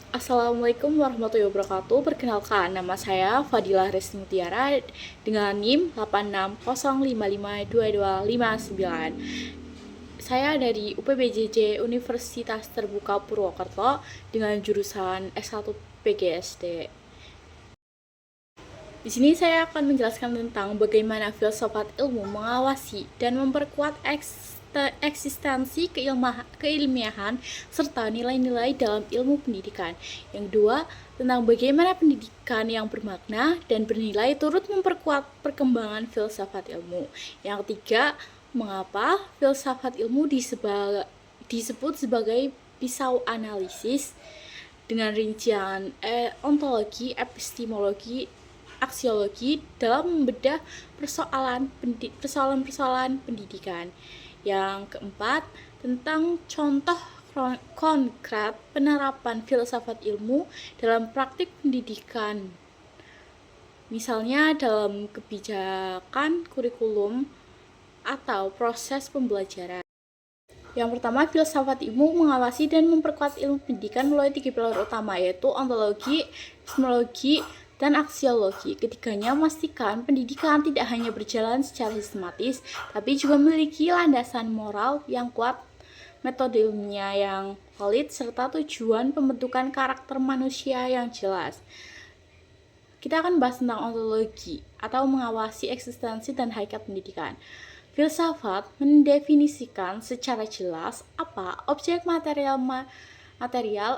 Assalamualaikum warahmatullahi wabarakatuh. Perkenalkan, nama saya Fadilah Resti Mutiara dengan NIM 8605522259. Saya dari UPBJJ Universitas Terbuka Purwokerto dengan jurusan S1 PGSD. Di sini saya akan menjelaskan tentang bagaimana filsafat ilmu mengawasi dan memperkuat eksistensi keilmiahan serta nilai-nilai dalam ilmu pendidikan. Yang kedua, tentang bagaimana pendidikan yang bermakna dan bernilai turut memperkuat perkembangan filsafat ilmu. Yang ketiga, mengapa filsafat ilmu disebut sebagai pisau analisis dengan rincian ontologi, epistemologi, aksiologi dalam membedah persoalan-persoalan pendidikan. Yang keempat, tentang contoh konkret penerapan filsafat ilmu dalam praktik pendidikan. Misalnya dalam kebijakan kurikulum atau proses pembelajaran. Yang pertama, filsafat ilmu mengawasi dan memperkuat ilmu pendidikan melalui 3 pilar utama, yaitu ontologi, epistemologi, dan aksiologi. Ketiganya memastikan pendidikan tidak hanya berjalan secara sistematis, tapi juga memiliki landasan moral yang kuat, metode ilmiah yang valid, serta tujuan pembentukan karakter manusia yang jelas. Kita akan bahas tentang ontologi atau mengawasi eksistensi dan hakikat pendidikan. Filsafat mendefinisikan secara jelas apa objek material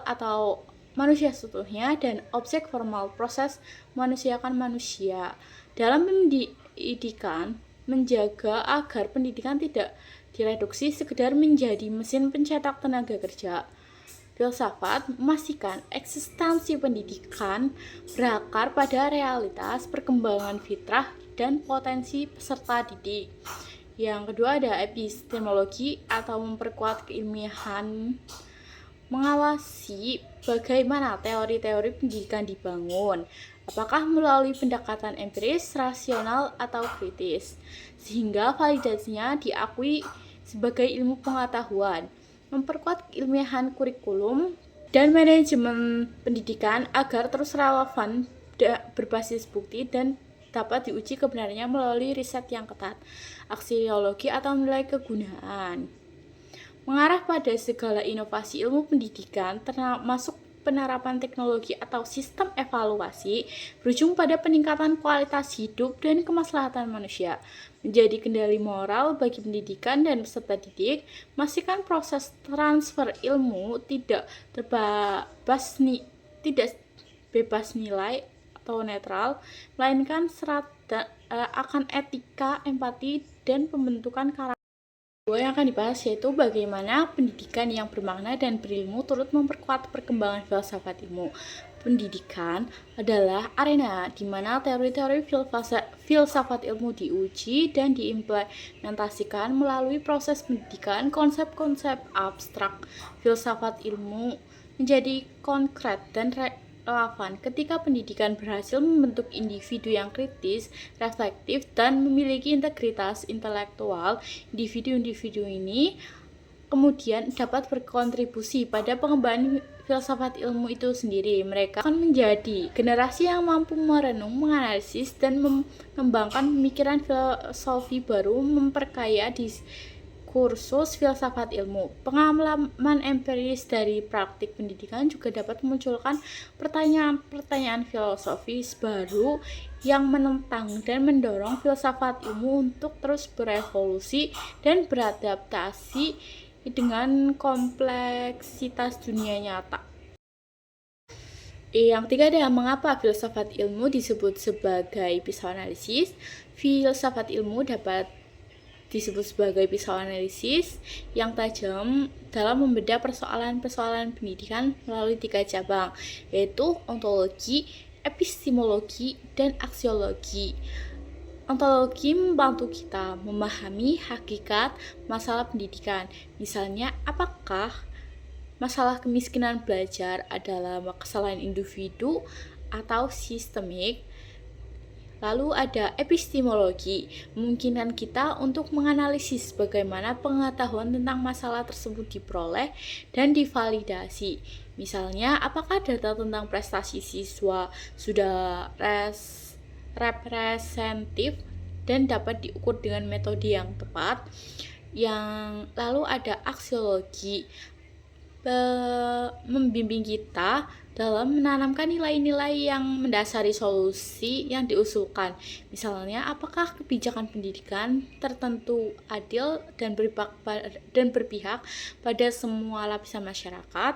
atau manusia seutuhnya dan objek formal proses manusiakan manusia. Dalam pendidikan, menjaga agar pendidikan tidak direduksi sekedar menjadi mesin pencetak tenaga kerja. Filsafat memastikan eksistensi pendidikan berakar pada realitas perkembangan fitrah dan potensi peserta didik. Yang kedua ada epistemologi atau memperkuat keilmiahan, mengawasi bagaimana teori-teori pendidikan dibangun, apakah melalui pendekatan empiris, rasional, atau kritis, sehingga validasinya diakui sebagai ilmu pengetahuan. Memperkuat keilmiahan kurikulum dan manajemen pendidikan agar terus relevan, berbasis bukti, dan dapat diuji kebenarannya melalui riset yang ketat. Aksiologi atau nilai kegunaan, mengarah pada segala inovasi ilmu pendidikan, termasuk penerapan teknologi atau sistem evaluasi, berujung pada peningkatan kualitas hidup dan kemaslahatan manusia. Menjadi kendali moral bagi pendidikan dan peserta didik, memastikan proses transfer ilmu tidak bebas nilai atau netral, melainkan akan etika, empati, dan pembentukan karakter. Yang akan dibahas yaitu bagaimana pendidikan yang bermakna dan berilmu turut memperkuat perkembangan filsafat ilmu. Pendidikan adalah arena di mana teori-teori filsafat ilmu diuji dan diimplementasikan melalui proses pendidikan. Konsep-konsep abstrak filsafat ilmu menjadi konkret dan relevan ketika pendidikan berhasil membentuk individu yang kritis, reflektif, dan memiliki integritas intelektual. Individu-individu ini kemudian dapat berkontribusi pada pengembangan filsafat ilmu itu sendiri. Mereka akan menjadi generasi yang mampu merenung, menganalisis, dan mengembangkan pemikiran filosofi baru, memperkaya kursus filsafat ilmu. Pengalaman empiris dari praktik pendidikan juga dapat memunculkan pertanyaan-pertanyaan filosofis baru yang menentang dan mendorong filsafat ilmu untuk terus berevolusi dan beradaptasi dengan kompleksitas dunia nyata. Yang ketiga adalah mengapa filsafat ilmu disebut sebagai pisau analisis. Filsafat ilmu dapat disebut sebagai pisau analisis yang tajam dalam membedah persoalan-persoalan pendidikan melalui 3 cabang, yaitu ontologi, epistemologi, dan aksiologi. Ontologi membantu kita memahami hakikat masalah pendidikan. Misalnya, apakah masalah kemiskinan belajar adalah kesalahan individu atau sistemik? Lalu ada epistemologi, memungkinkan kita untuk menganalisis bagaimana pengetahuan tentang masalah tersebut diperoleh dan divalidasi. Misalnya, apakah data tentang prestasi siswa sudah representatif dan dapat diukur dengan metode yang tepat. Yang lalu ada aksiologi, membimbing kita dalam menanamkan nilai-nilai yang mendasari solusi yang diusulkan. Misalnya, apakah kebijakan pendidikan tertentu adil dan berpihak pada semua lapisan masyarakat.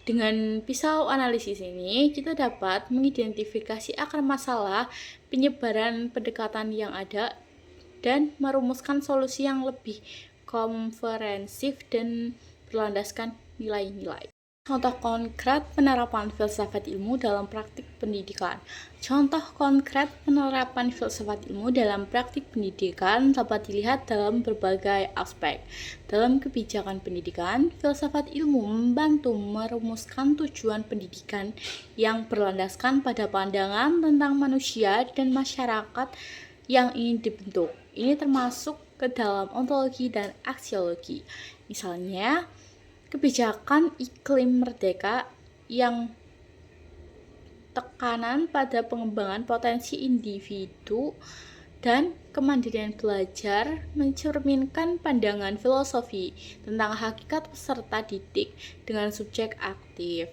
Dengan pisau analisis ini, kita dapat mengidentifikasi akar masalah, penyebaran pendekatan yang ada, dan merumuskan solusi yang lebih komprehensif dan berlandaskan nilai-nilai. Contoh konkret penerapan filsafat ilmu dalam praktik pendidikan. Contoh konkret penerapan filsafat ilmu dalam praktik pendidikan dapat dilihat dalam berbagai aspek. Dalam kebijakan pendidikan, filsafat ilmu membantu merumuskan tujuan pendidikan yang berlandaskan pada pandangan tentang manusia dan masyarakat yang ingin dibentuk. Ini termasuk ke dalam ontologi dan aksiologi. Misalnya, kebijakan iklim merdeka yang tekanan pada pengembangan potensi individu dan kemandirian belajar mencerminkan pandangan filosofi tentang hakikat peserta didik dengan subjek aktif.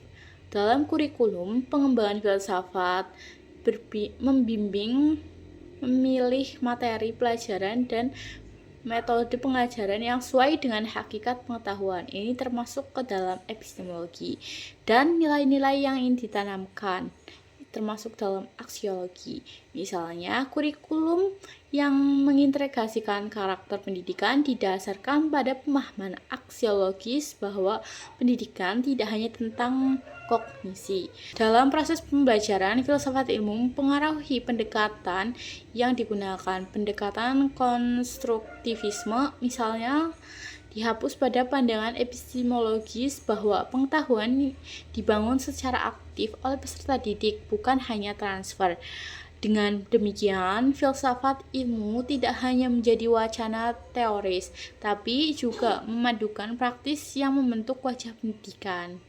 Dalam kurikulum, pengembangan filsafat membimbing memilih materi pelajaran dan metode pengajaran yang sesuai dengan hakikat pengetahuan. Ini termasuk ke dalam epistemologi. Dan nilai-nilai yang ingin ditanamkan termasuk dalam aksiologi. Misalnya, kurikulum yang mengintegrasikan karakter pendidikan didasarkan pada pemahaman aksiologis bahwa pendidikan tidak hanya tentang kognisi. Dalam proses pembelajaran, filsafat ilmu mempengaruhi pendekatan yang digunakan. Pendekatan konstruktivisme misalnya dihapus pada pandangan epistemologis bahwa pengetahuan dibangun secara aktif oleh peserta didik, bukan hanya transfer. Dengan demikian, filsafat ilmu tidak hanya menjadi wacana teoris, tapi juga memadukan praktis yang membentuk wajah pendidikan.